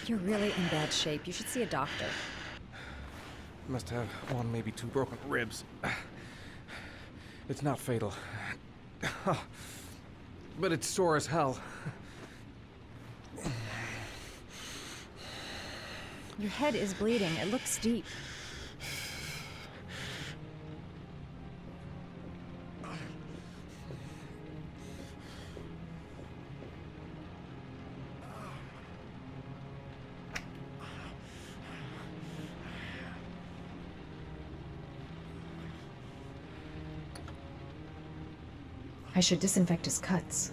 You're really in bad shape. You should see a doctor. Must have one, maybe two broken ribs. It's not fatal. But it's sore as hell. Your head is bleeding. It looks deep. I should disinfect his cuts.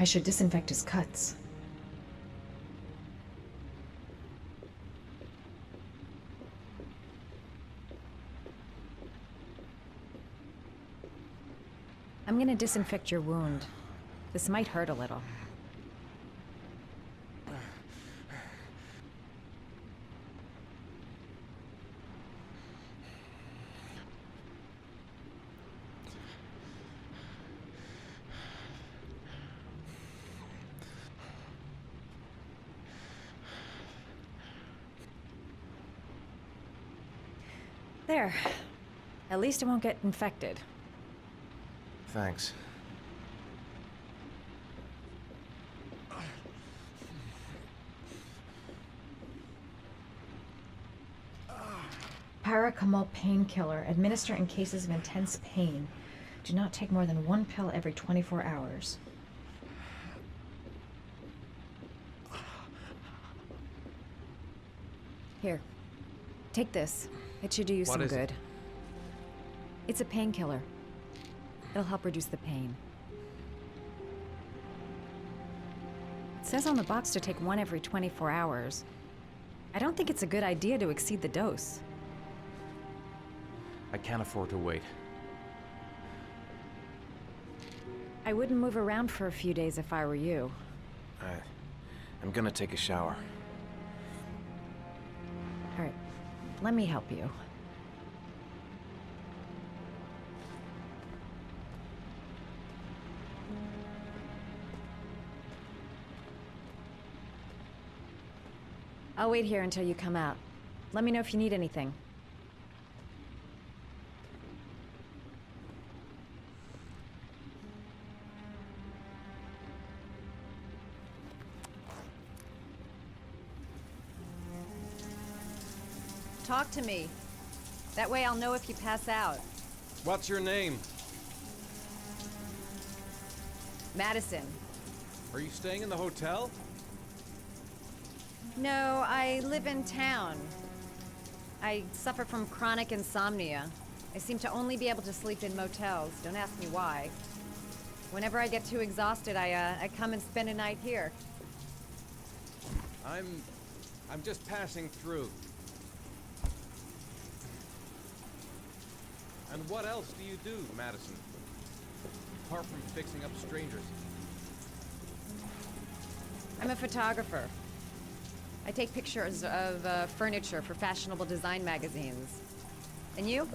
I should disinfect his cuts. I'm gonna disinfect your wound. This might hurt a little. There. At least it won't get infected. Thanks. Paracetamol painkiller. Administer in cases of intense pain. Do not take more than one pill every 24 hours. Here. Take this. It should do you some good. It's a painkiller. It'll help reduce the pain. It says on the box to take one every 24 hours. I don't think it's a good idea to exceed the dose. I can't afford to wait. I wouldn't move around for a few days if I were you. I'm gonna take a shower. All right. Let me help you. I'll wait here until you come out. Let me know if you need anything. Talk to me. That way I'll know if you pass out. What's your name? Madison. Are you staying in the hotel? No, I live in town. I suffer from chronic insomnia. I seem to only be able to sleep in motels. Don't ask me why. Whenever I get too exhausted, I come and spend a night here. I'm just passing through. And what else do you do, Madison? Apart from fixing up strangers. I'm a photographer. I take pictures of furniture for fashionable design magazines. And you?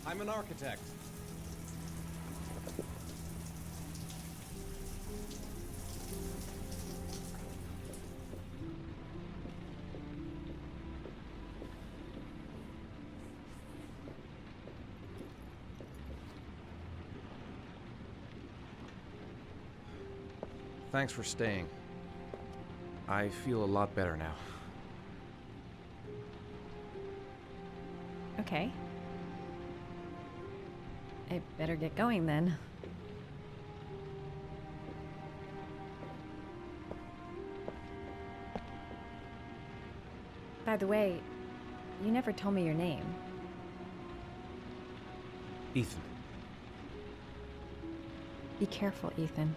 I'm an architect. Thanks for staying. I feel a lot better now. Okay. I better get going then. By the way, you never told me your name. Ethan. Be careful, Ethan.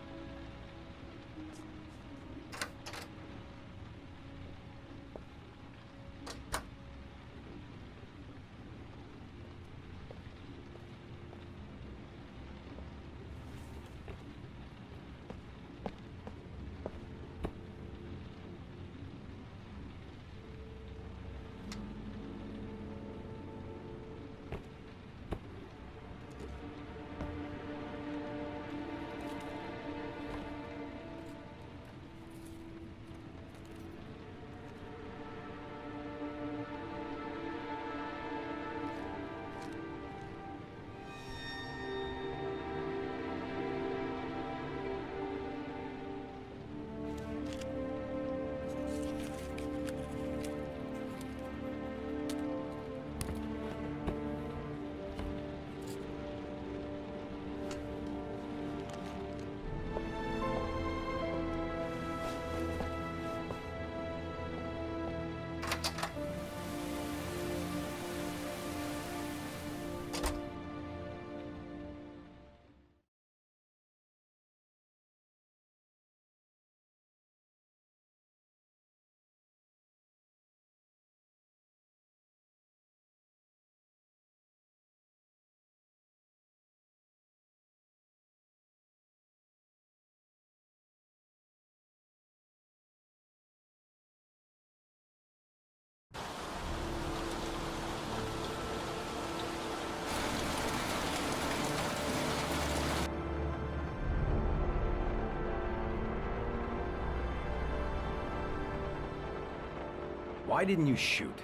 Why didn't you shoot?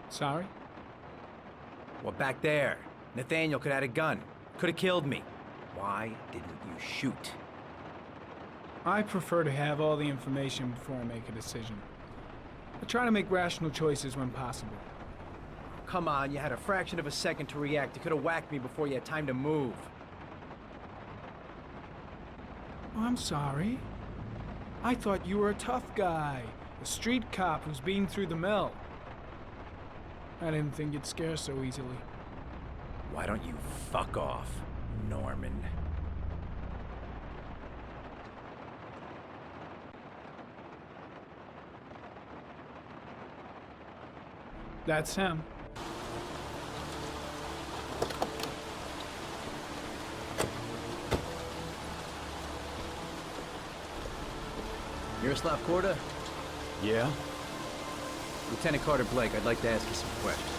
Sorry? Well, back there, Nathaniel could have had a gun. Could have killed me. Why didn't you shoot? I prefer to have all the information before I make a decision. I try to make rational choices when possible. Come on, you had a fraction of a second to react. You could have whacked me before you had time to move. Oh, I'm sorry. I thought you were a tough guy. A street cop who's been through the mill. I didn't think you'd scare so easily. Why don't you fuck off, Norman? That's him. Miroslav Korda? Yeah? Lieutenant Carter Blake, I'd like to ask you some questions.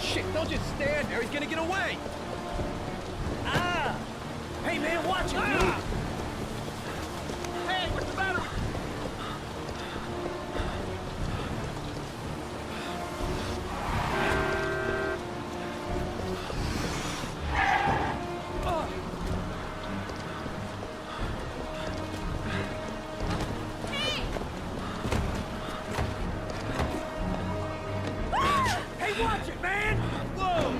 Shit, don't just stand there, he's gonna get away! Ah! Hey man, watch it, dude! Hey, what's the matter? Watch it, man! Whoa!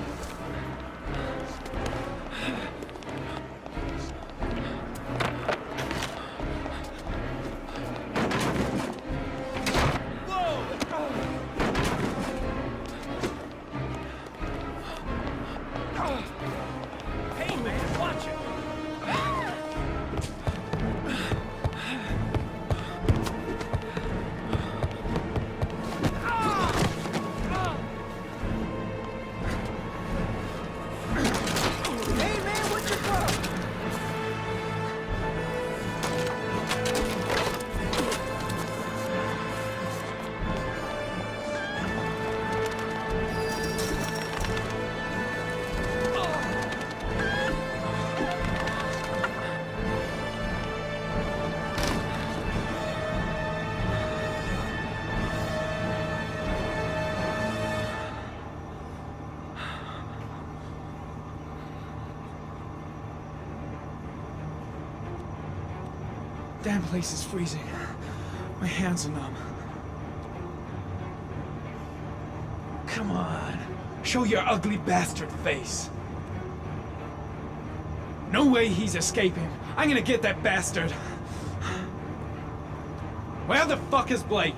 Hey, man, watch it! Damn place is freezing. My hands are numb. Come on. Show your ugly bastard face. No way he's escaping. I'm gonna get that bastard. Where the fuck is Blake?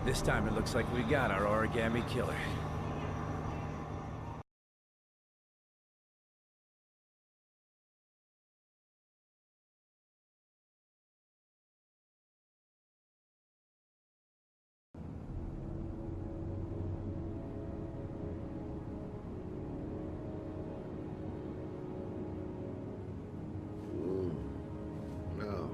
This time it looks like we got our origami killer. No.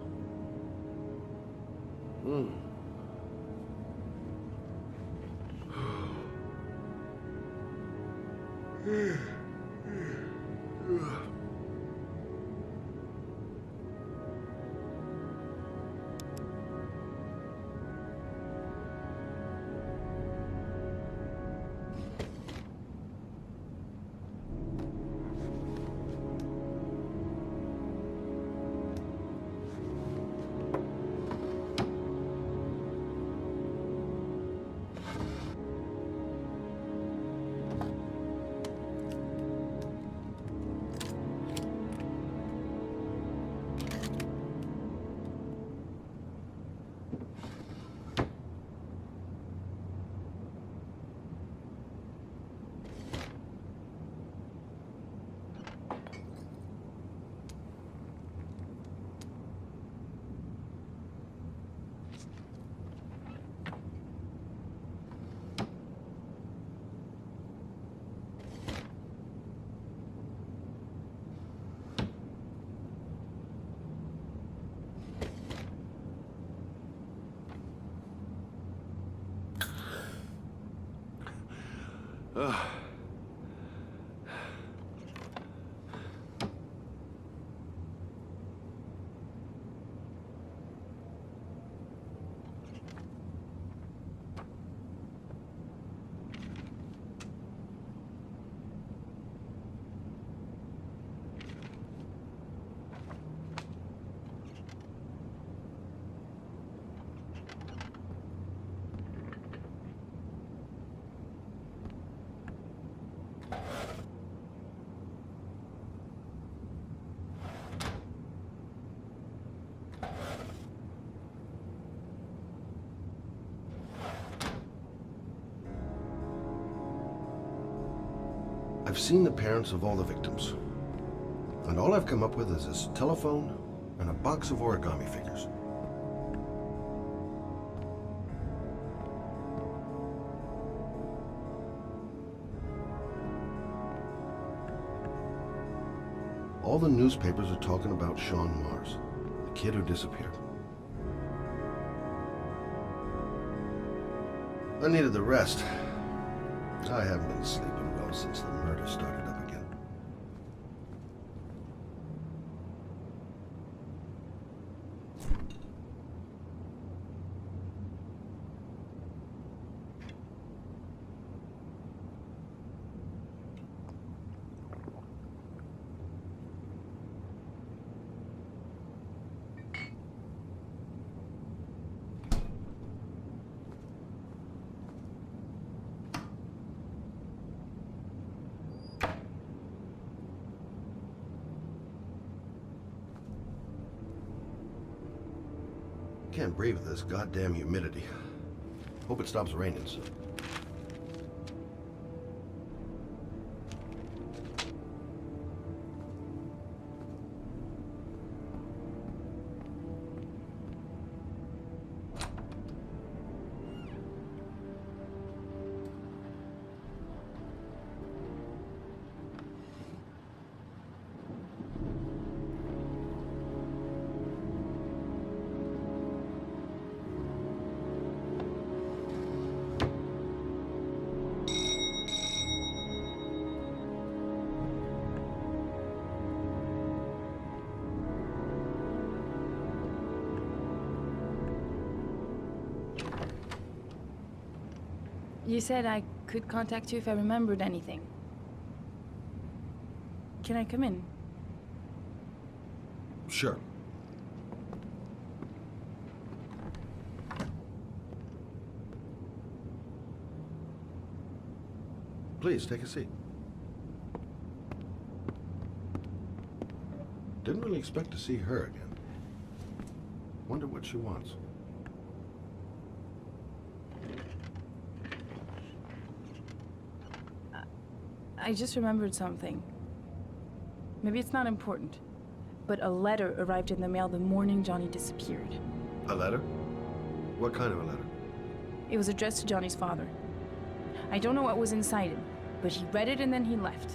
I've seen the parents of all the victims, and all I've come up with is this telephone and a box of origami figures. All the newspapers are talking about Sean Mars, the kid who disappeared. I needed the rest. I haven't been sleeping well since the murder started up again. Can't breathe with this goddamn humidity. Hope it stops raining soon. You said I could contact you if I remembered anything. Can I come in? Sure. Please, take a seat. Didn't really expect to see her again. Wonder what she wants. I just remembered something. Maybe it's not important, but a letter arrived in the mail the morning Johnny disappeared. A letter? What kind of a letter? It was addressed to Johnny's father. I don't know what was inside it, but he read it and then he left.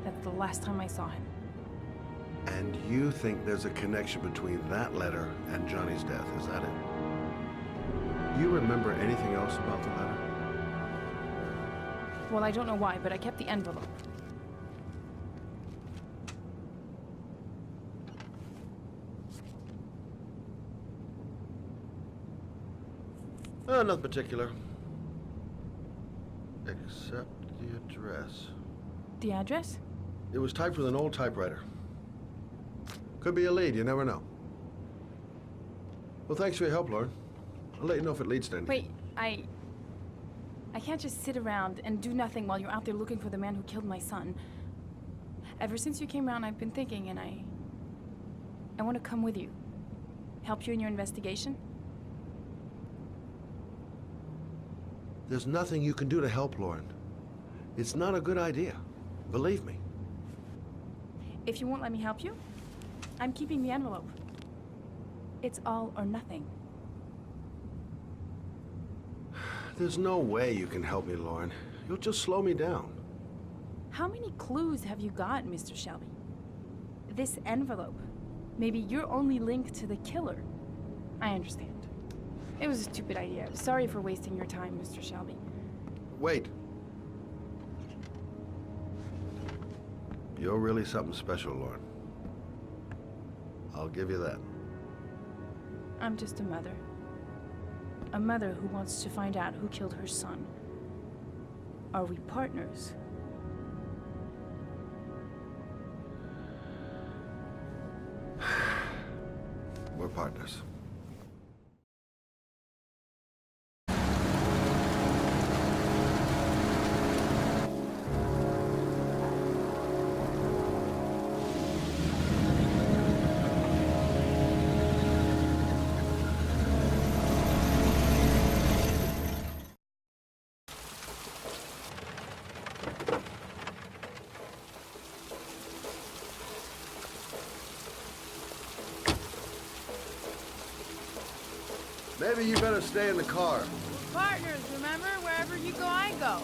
That's the last time I saw him. And you think there's a connection between that letter and Johnny's death, is that it? You remember anything else about the letter? Well, I don't know why, but I kept the envelope. Nothing particular. Except the address. The address? It was typed with an old typewriter. Could be a lead, you never know. Well, thanks for your help, Lauren. I'll let you know if it leads to anything. Wait, I can't just sit around and do nothing while you're out there looking for the man who killed my son. Ever since you came around, I've been thinking, and I want to come with you. Help you in your investigation? There's nothing you can do to help, Lauren. It's not a good idea. Believe me. If you won't let me help you, I'm keeping the envelope. It's all or nothing. There's no way you can help me, Lauren. You'll just slow me down. How many clues have you got, Mr. Shelby? This envelope. Maybe your only link to the killer. I understand. It was a stupid idea. Sorry for wasting your time, Mr. Shelby. Wait. You're really something special, Lauren. I'll give you that. I'm just a mother. A mother who wants to find out who killed her son. Are we partners? We're partners. Maybe you better stay in the car. Partners, remember? Wherever you go, I go.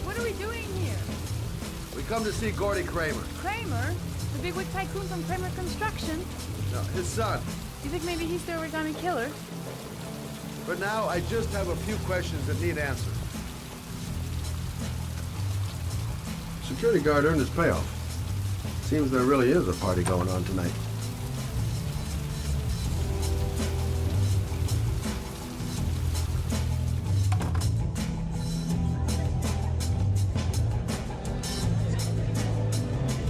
What are we doing here? We come to see Gordy Kramer. Kramer? The bigwig tycoon from Kramer Construction? No, his son. You think maybe he's the origami killer? For now, I just have a few questions that need answered. Security guard earned his payoff. Seems there really is a party going on tonight.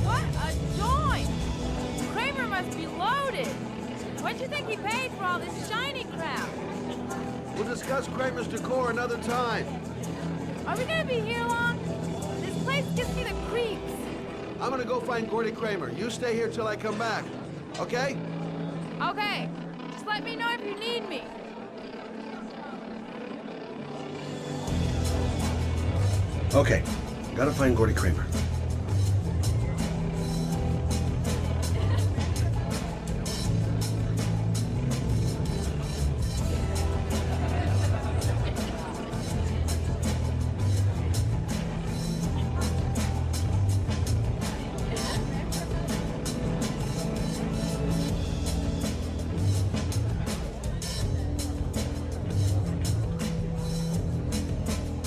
What a joint! Kramer must be loaded. What do you think he paid for all this shiny crap? We'll discuss Kramer's decor another time. Are we gonna be here long? This place gives me the creeps. I'm gonna go find Gordy Kramer. You stay here till I come back. Okay? Okay, just let me know if you need me. Okay. Gotta find Gordy Kramer.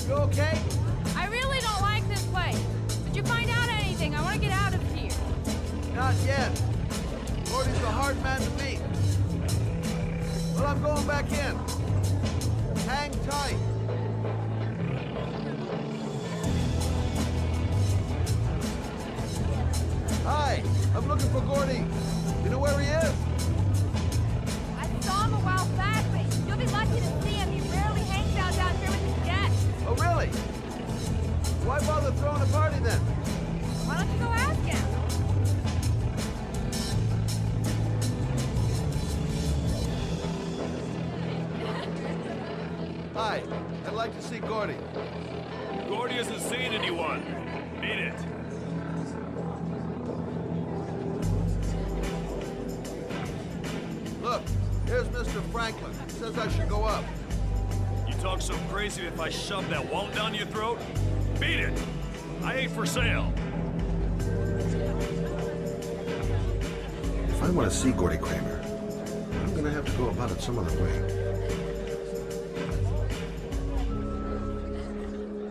You okay? I really don't like this place. Did you find out anything? I want to get out of here. Not yet. Gordy's a hard man to meet. Well, I'm going back in. Hang tight. Hi, I'm looking for Gordy. You know where he is? I saw him a while back, but you'll be lucky to see him. He rarely hangs out down here with his guests. Oh, really? Why bother throwing a party then? Why don't you go ask him? Hi, I'd like to see Gordy. Gordy hasn't seen anyone. Beat it. Look, here's Mr. Franklin. Says I should go up. You talk so crazy if I shove that wallet down your throat? Beat it. I ain't for sale. If I want to see Gordy Kramer, I'm gonna have to go about it some other way.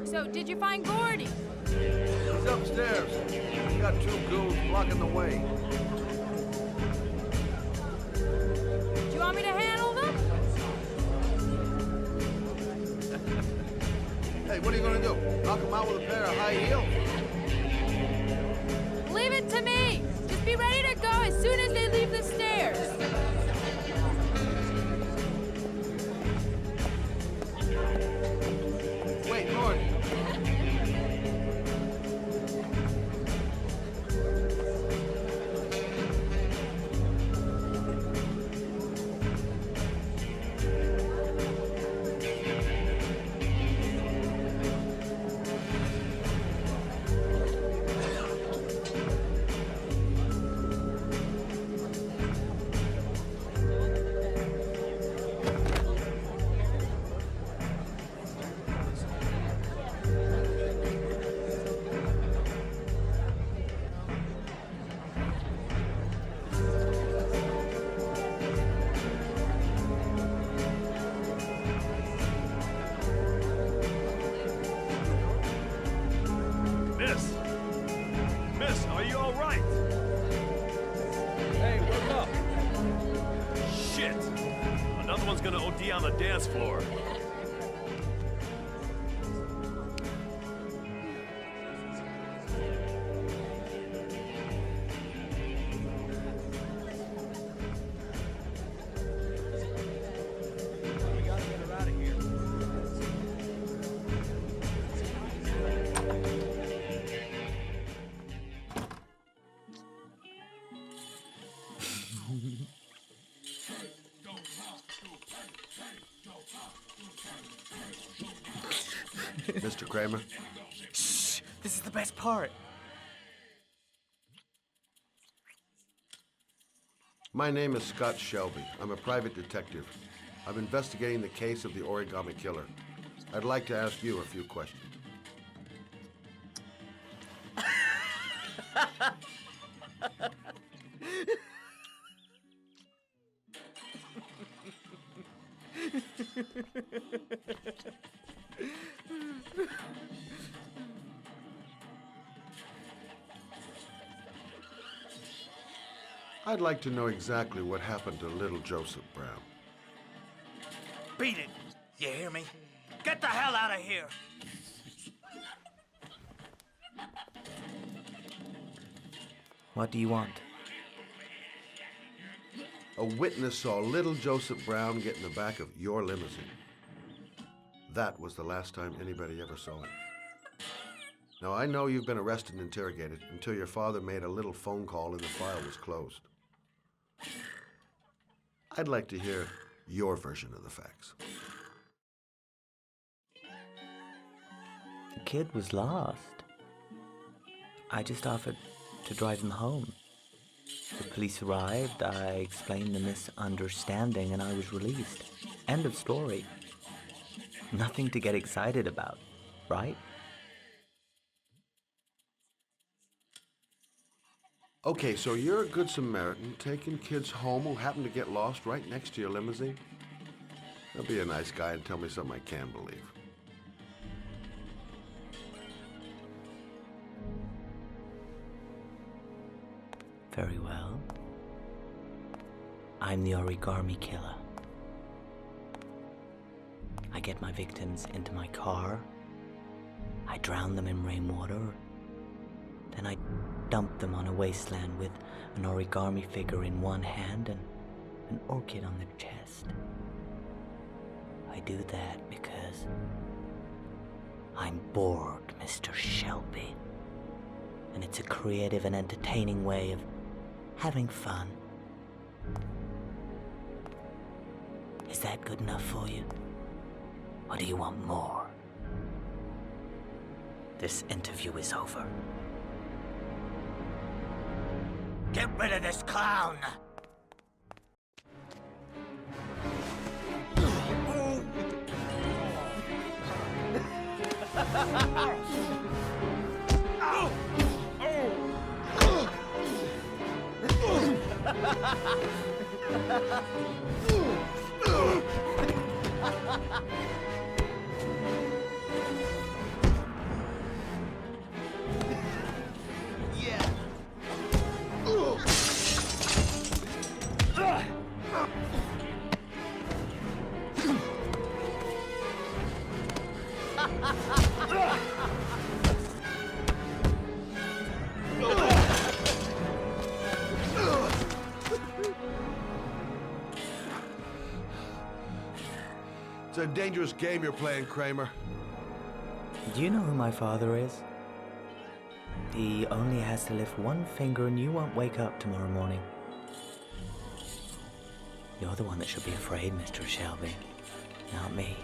So, did you find Gordy? He's upstairs. He's got two goons blocking the way. Do you want me to handle them? Hey, what are you gonna do? Knock him out with a pair of high heels? Leave it to me. Just be ready to go as soon as they leave the stairs. Wait, Lord. someone's gonna OD on the dance floor. Mr. Kramer? Shh! This is the best part. My name is Scott Shelby. I'm a private detective. I'm investigating the case of the origami killer. I'd like to ask you a few questions. I'd like to know exactly what happened to little Joseph Brown. Beat it! You hear me? Get the hell out of here! What do you want? A witness saw little Joseph Brown get in the back of your limousine. That was the last time anybody ever saw it. Now, I know you've been arrested and interrogated until your father made a little phone call and the file was closed. I'd like to hear your version of the facts. The kid was lost. I just offered to drive him home. The police arrived, I explained the misunderstanding, and I was released. End of story. Nothing to get excited about, right? Okay, so you're a good Samaritan taking kids home who happen to get lost right next to your limousine? Now be a nice guy and tell me something I can believe. Very well. I'm the origami killer. I get my victims into my car. I drown them in rainwater. Then I dump them on a wasteland with an origami figure in one hand and an orchid on their chest. I do that because I'm bored, Mr. Shelby. And it's a creative and entertaining way of having fun. Is that good enough for you? Or do you want more? This interview is over. Get rid of this clown! It's a dangerous game you're playing, Kramer. Do you know who my father is? He only has to lift one finger and you won't wake up tomorrow morning. You're the one that should be afraid, Mr. Shelby, not me.